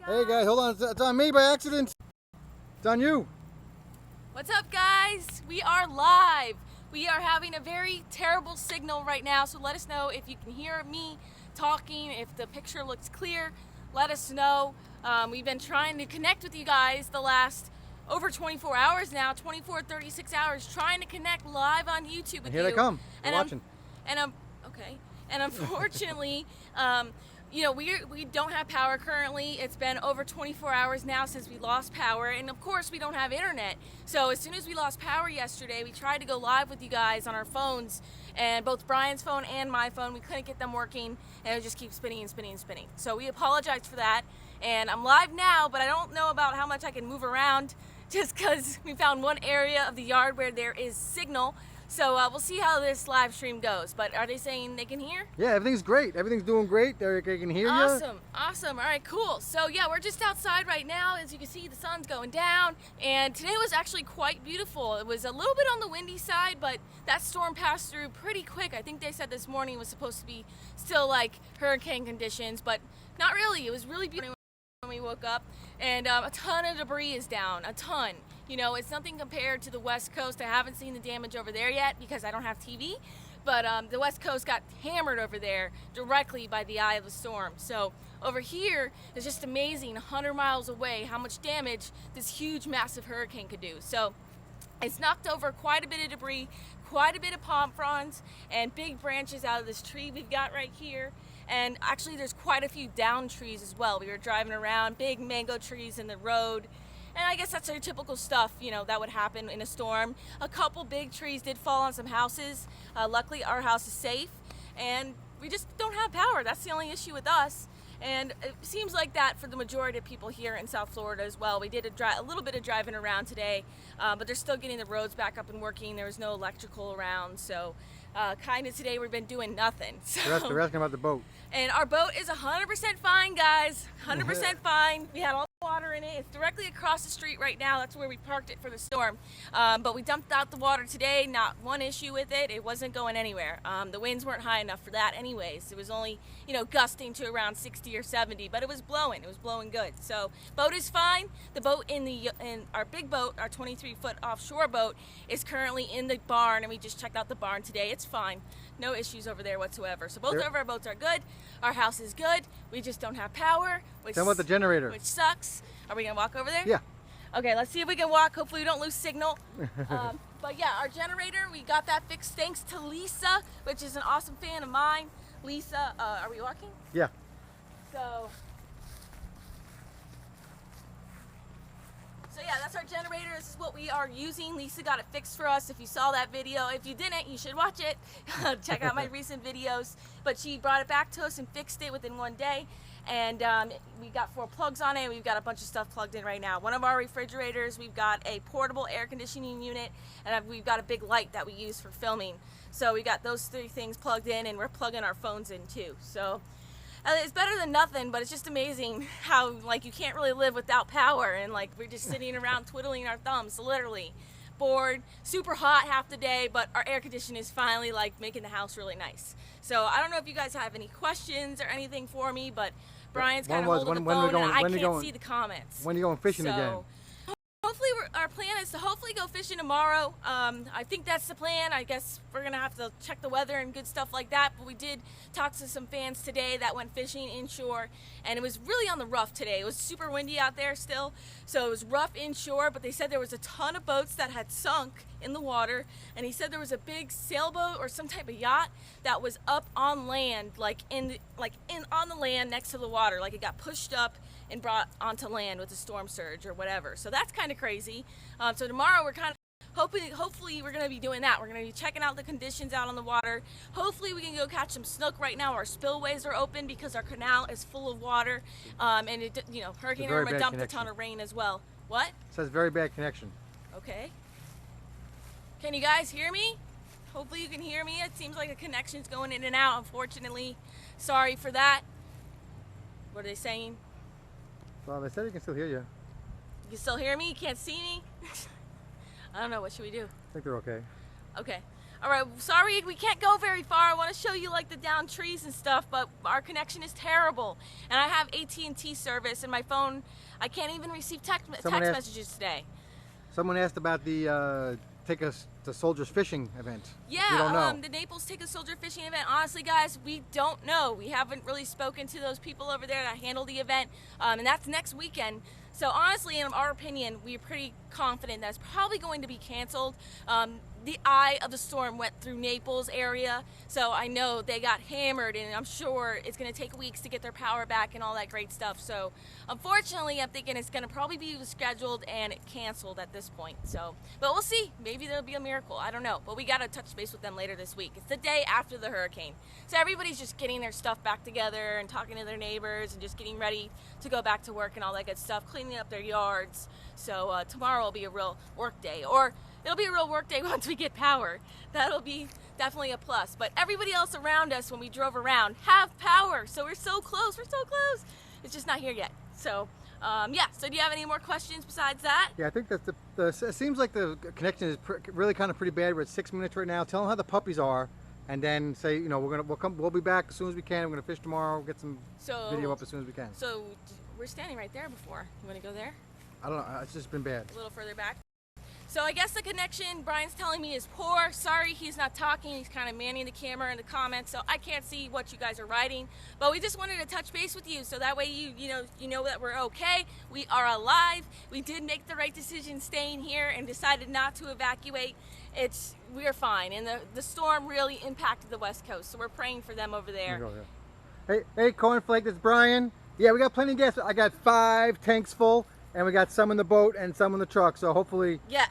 Hey guys, hold on. It's on me by accident. It's on you. What's up, guys? We are live. We are having a very terrible signal right now, so let us know if you can hear me talking, if the picture looks clear. Let us know. We've been trying to connect with you guys the last over 24 hours now, 36 hours, trying to connect live on YouTube with Here you. they come. We're And watching. Okay. And unfortunately, you know, we don't have power currently. It's been over 24 hours now since we lost power, and of course we don't have internet. So as soon as we lost power yesterday, we tried to go live with you guys on our phones, and both Brian's phone and my phone, we couldn't get them working, and it would just keep spinning and spinning and spinning. So we apologize for that, and I'm live now, but I don't know about how much I can move around just because we found one area of the yard where there is signal. So we'll see how this live stream goes. But are they saying they can hear? Yeah, everything's great. Everything's doing great. They can hear you. Awesome. All right, cool. So yeah, we're just outside right now. As you can see, the sun's going down. And today was actually quite beautiful. It was a little bit on the windy side, but that storm passed through pretty quick. I think they said this morning was supposed to be still like hurricane conditions, but not really. It was really beautiful when we woke up. And a ton of debris is down, a ton. You know, it's nothing compared to the West Coast. I haven't seen the damage over there yet because I don't have TV, but the West Coast got hammered over there directly by the eye of the storm. So over here is just amazing, 100 miles away, how much damage this huge, massive hurricane could do. So it's knocked over quite a bit of debris, quite a bit of palm fronds, and big branches out of this tree we've got right here. And actually there's quite a few down trees as well. We were driving around, big mango trees in the road. And I guess that's your typical stuff, you know, that would happen in a storm. A couple big trees did fall on some houses. Luckily, our house is safe, and we just don't have power. That's the only issue with us. And it seems like that for the majority of people here in South Florida as well. We did a little bit of driving around today, but they're still getting the roads back up and working. There was no electrical around, so kind of today we've been doing nothing. So, They're asking about the boat. And our boat is 100% fine, guys. 100% fine. We had all the water in it. It's directly across the street right now. That's where we parked it for the storm. But we dumped out the water today. Not one issue with it. It wasn't going anywhere. The winds weren't high enough for that anyways. It was only, you know, gusting to around 60 or 70, but it was blowing. It was blowing good. So boat is fine. The boat in our big boat, our 23-foot offshore boat, is currently in the barn, and we just checked out the barn today. It's fine. No issues over there whatsoever. So both of our boats are good. Our house is good. We just don't have power. Tell them about the generator. Which sucks. Are we gonna walk over there? Yeah. Okay, let's see if we can walk. Hopefully we don't lose signal. But yeah, our generator, we got that fixed thanks to Lisa, which is an awesome fan of mine. Lisa, are we walking? Yeah. So yeah, that's our generator. This is what we are using. Lisa got it fixed for us. If you saw that video, if you didn't, you should watch it. Check out my recent videos. But she brought it back to us and fixed it within one day. And we got 4 plugs on it. We've got a bunch of stuff plugged in right now. One of our refrigerators, we've got a portable air conditioning unit, and we've got a big light that we use for filming. So we got those 3 things plugged in, and we're plugging our phones in too. So it's better than nothing, but it's just amazing how, like, you can't really live without power, and like we're just sitting around twiddling our thumbs, literally. Bored, super hot half the day, but our air conditioning is finally like making the house really nice. So I don't know if you guys have any questions or anything for me, but Brian's kind of holding the phone and I can't see the comments. When are you going fishing again? Hopefully, our plan is to hopefully go fishing tomorrow. I think that's the plan. I guess we're going to have to check the weather and good stuff like that. But we did talk to some fans today that went fishing inshore, and it was really on the rough today. It was super windy out there still, so it was rough inshore, but they said there was a ton of boats that had sunk in the water, and he said there was a big sailboat or some type of yacht that was up on land, on the land next to the water, like it got pushed up and brought onto land with a storm surge or whatever. So that's kind of crazy. So tomorrow we're kind of hopefully we're going to be doing that. We're going to be checking out the conditions out on the water. Hopefully we can go catch some snook. Right now our spillways are open because our canal is full of water, and it, you know, Hurricane Irma dumped a ton of rain as well. What? It says very bad connection. Okay. Can you guys hear me? Hopefully you can hear me. It seems like the connection's going in and out, unfortunately. Sorry for that. What are they saying? Well, they said you can still hear you. You can still hear me? You can't see me? I don't know. What should we do? I think they're okay. Okay. All right, sorry we can't go very far. I want to show you like the downed trees and stuff, but our connection is terrible. And I have AT&T service, and my phone, I can't even receive text messages today. Someone asked about the Take Us to Soldiers Fishing event. Yeah, we don't know. The Naples Take a Soldier Fishing event. Honestly, guys, we don't know. We haven't really spoken to those people over there that handle the event, and that's next weekend. So honestly, in our opinion, we're pretty confident that it's probably going to be canceled. The eye of the storm went through Naples area, so I know they got hammered, and I'm sure it's going to take weeks to get their power back and all that great stuff. So unfortunately, I'm thinking it's going to probably be scheduled and canceled at this point. So, but we'll see. Maybe there'll be a miracle. I don't know. But we got to touch base with them later this week. It's the day after the hurricane, so everybody's just getting their stuff back together and talking to their neighbors and just getting ready to go back to work and all that good stuff, cleaning up their yards. So tomorrow will be a real work day, or it'll be a real work day once we get power. That'll be definitely a plus. But everybody else around us when we drove around have power. So we're so close. We're so close. It's just not here yet. So, yeah. So do you have any more questions besides that? Yeah, I think that it seems like the connection is really kind of pretty bad. We're at 6 minutes right now. Tell them how the puppies are, and then say, you know, we'll be back as soon as we can. We're gonna fish tomorrow. Get some video up as soon as we can. So we're standing right there before. You want to go there? I don't know. It's just been bad. A little further back. So I guess the connection, Brian's telling me, is poor. Sorry he's not talking. He's kind of manning the camera in the comments, so I can't see what you guys are writing. But we just wanted to touch base with you, so that way you know that we're okay. We are alive. We did make the right decision staying here and decided not to evacuate. We're fine, and the storm really impacted the West Coast, so we're praying for them over there. Hey, Cornflake, this is Brian. Yeah, we got plenty of gas. I got 5 tanks full. And we got some in the boat and some in the truck, so hopefully... Yes.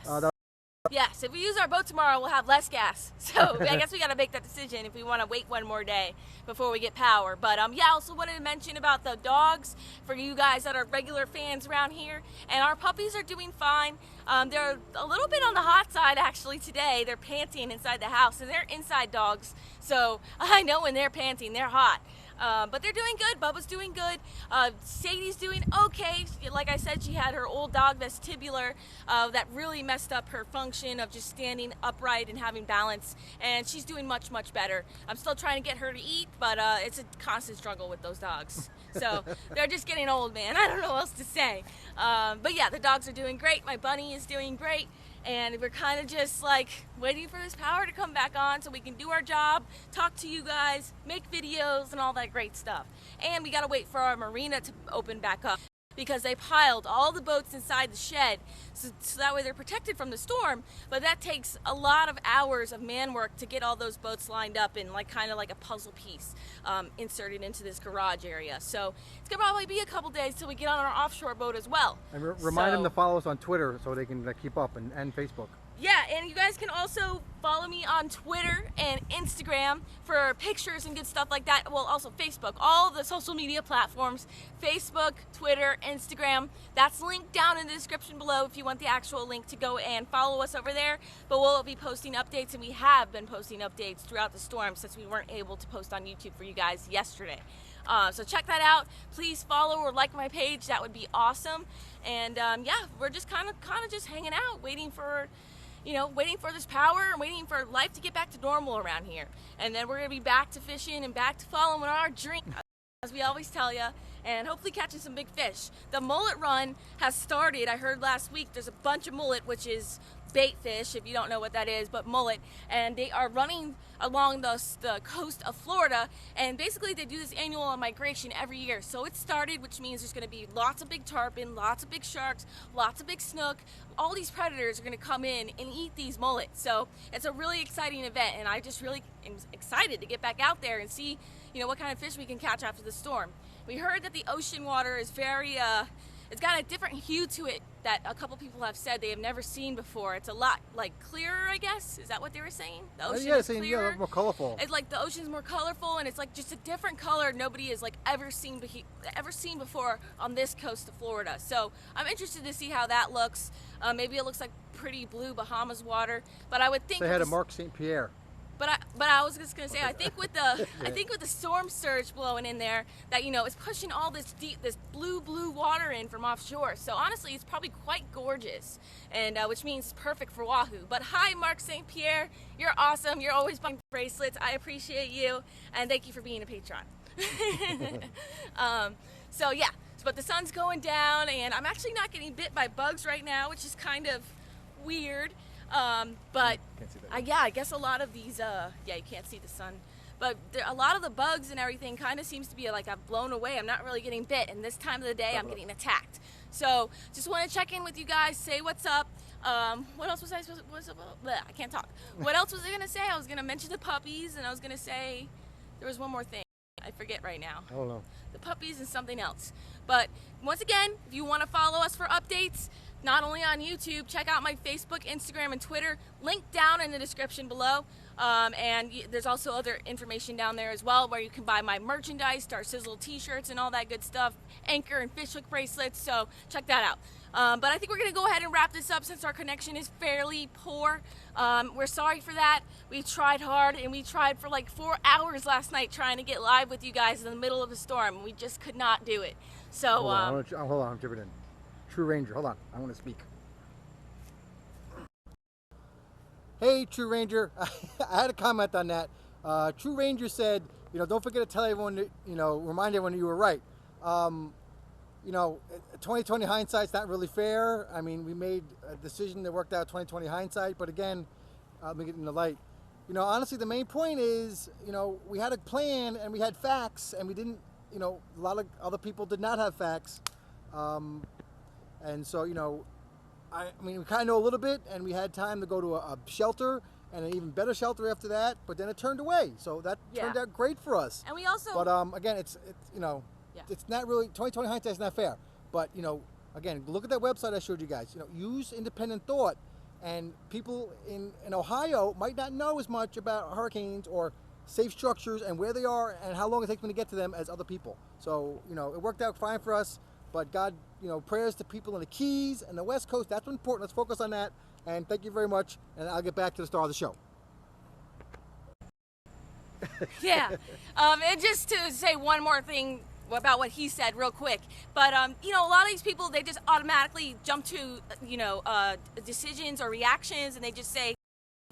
Yes, if we use our boat tomorrow, we'll have less gas. So I guess we got to make that decision if we want to wait one more day before we get power. But yeah, I also wanted to mention about the dogs for you guys that are regular fans around here. And our puppies are doing fine. They're a little bit on the hot side actually today. They're panting inside the house, and they're inside dogs. So I know when they're panting, they're hot. But they're doing good. Bubba's doing good. Sadie's doing okay. Like I said, she had her old dog vestibular that really messed up her function of just standing upright and having balance, and she's doing much, much better. I'm still trying to get her to eat, but it's a constant struggle with those dogs. So they're just getting old, man. I don't know what else to say. But yeah, the dogs are doing great. My bunny is doing great. And we're kind of just like waiting for this power to come back on so we can do our job, talk to you guys, make videos and all that great stuff. And we got to wait for our marina to open back up, because they piled all the boats inside the shed so that way they're protected from the storm. But that takes a lot of hours of man work to get all those boats lined up in kind of like a puzzle piece inserted into this garage area. So it's gonna probably be a couple days till we get on our offshore boat as well. And remind them to follow us on Twitter so they can keep up, and Facebook. Yeah, and you guys can also follow me on Twitter and Instagram for pictures and good stuff like that. Well, also Facebook, all the social media platforms, Facebook, Twitter, Instagram. That's linked down in the description below if you want the actual link to go and follow us over there. But we'll be posting updates, and we have been posting updates throughout the storm since we weren't able to post on YouTube for you guys yesterday. So check that out. Please follow or like my page. That would be awesome. And yeah, we're just kind of just hanging out, waiting for this power and waiting for life to get back to normal around here. And then we're going to be back to fishing and back to following our dream, as we always tell you, and hopefully catching some big fish. The mullet run has started. I heard last week there's a bunch of mullet, which is bait fish, if you don't know what that is, but mullet, and they are running along the coast of Florida, and basically they do this annual migration every year. So it started, which means there's going to be lots of big tarpon, lots of big sharks, lots of big snook. All these predators are going to come in and eat these mullets. So it's a really exciting event, and I just really am excited to get back out there and see what kind of fish we can catch after the storm. We heard that the ocean water is very it's got a different hue to it that a couple people have said they have never seen before. It's a lot clearer, I guess. Is that what they were saying? The ocean is clearer. Yeah, more colorful. It's like the ocean's more colorful, and it's like just a different color nobody has ever seen before on this coast of Florida. So I'm interested to see how that looks. Maybe it looks like pretty blue Bahamas water, but I would think they had a Mark St. Pierre. But I was just gonna say, I think with the storm surge blowing in there, that it's pushing all this blue water in from offshore. So honestly, it's probably quite gorgeous, and which means perfect for wahoo. But hi, Mark St. Pierre, you're awesome. You're always buying bracelets. I appreciate you, and thank you for being a patron. So yeah, but the sun's going down, and I'm actually not getting bit by bugs right now, which is kind of weird. But yeah, I guess a lot of these, yeah, you can't see the sun, but a lot of the bugs and everything kind of seems to be like I've blown away. I'm not really getting bit, and this time of the day I'm getting attacked. So just want to check in with you guys, say what's up. What else was I supposed to, I can't talk. What else was I going to say? I was going to mention the puppies, and I was going to say, there was one more thing. I forget right now. I don't know. The puppies and something else. But once again, if you want to follow us for updates, not only on YouTube, check out my Facebook, Instagram, and Twitter. Link down in the description below. And there's also other information down there as well, where you can buy my merchandise, Darcizzle t-shirts and all that good stuff, anchor and fish hook bracelets, so check that out. But I think we're going to go ahead and wrap this up since our connection is fairly poor. We're sorry for that. We tried hard, and we tried for like 4 hours last night trying to get live with you guys in the middle of the storm, and we just could not do it. So, hold on, I'm tipping in. True Ranger, hold on, I want to speak. Hey, True Ranger, I had a comment on that. True Ranger said, don't forget to tell everyone, remind everyone you were right. 2020 hindsight's not really fair. I mean, we made a decision that worked out 2020 hindsight, but again, let me get in the light. Honestly, the main point is, we had a plan and we had facts, and we didn't, a lot of other people did not have facts. And so, I mean, we kind of know a little bit, and we had time to go to a shelter, and an even better shelter after that, but then it turned away. So that turned out great for us. And we also... But again, it's it's not really, 2020 hindsight's not fair. But, again, look at that website I showed you guys. Use independent thought. And people in Ohio might not know as much about hurricanes or safe structures and where they are and how long it takes me to get to them as other people. So, it worked out fine for us. But God, prayers to people in the Keys and the West Coast. That's important. Let's focus on that. And thank you very much. And I'll get back to the star of the show. Yeah. And just to say one more thing about what he said real quick. But, a lot of these people, they just automatically jump to, decisions or reactions, and they just say,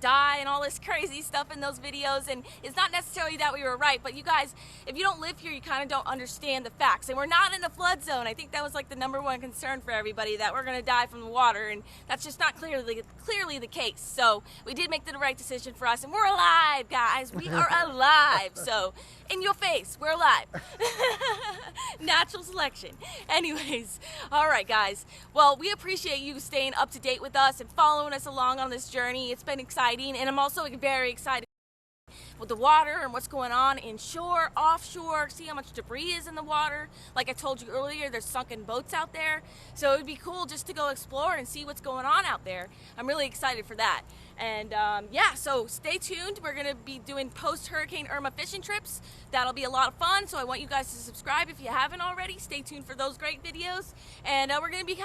die and all this crazy stuff in those videos, and it's not necessarily that we were right, but you guys, if you don't live here, you kind of don't understand the facts, and we're not in a flood zone. I think that was like the #1 concern for everybody, that we're going to die from the water, and that's just not clearly the case. So we did make the right decision for us, and we're alive, guys. We are alive. So in your face, we're alive. Natural selection. Anyways, all right, guys. Well, we appreciate you staying up to date with us and following us along on this journey. It's been exciting. And I'm also very excited with the water and what's going on inshore, offshore, see how much debris is in the water. Like I told you earlier, there's sunken boats out there. So it would be cool just to go explore and see what's going on out there. I'm really excited for that. And yeah, so stay tuned. We're going to be doing post-Hurricane Irma fishing trips. That'll be a lot of fun. So I want you guys to subscribe if you haven't already. Stay tuned for those great videos. And we're going to be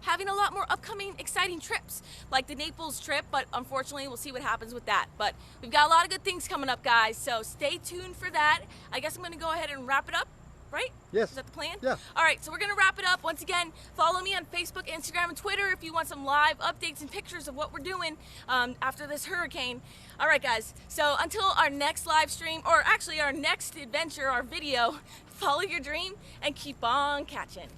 having a lot more upcoming exciting trips, like the Naples trip. But unfortunately, we'll see what happens with that. But we've got a lot of good things coming up, guys. So stay tuned for that. I guess I'm going to go ahead and wrap it up. Right? Yes. Is that the plan? Yeah. All right, so we're going to wrap it up. Once again, follow me on Facebook, Instagram, and Twitter if you want some live updates and pictures of what we're doing after this hurricane. All right, guys. So until our next live stream, or actually our next adventure, our video, follow your dream and keep on catching.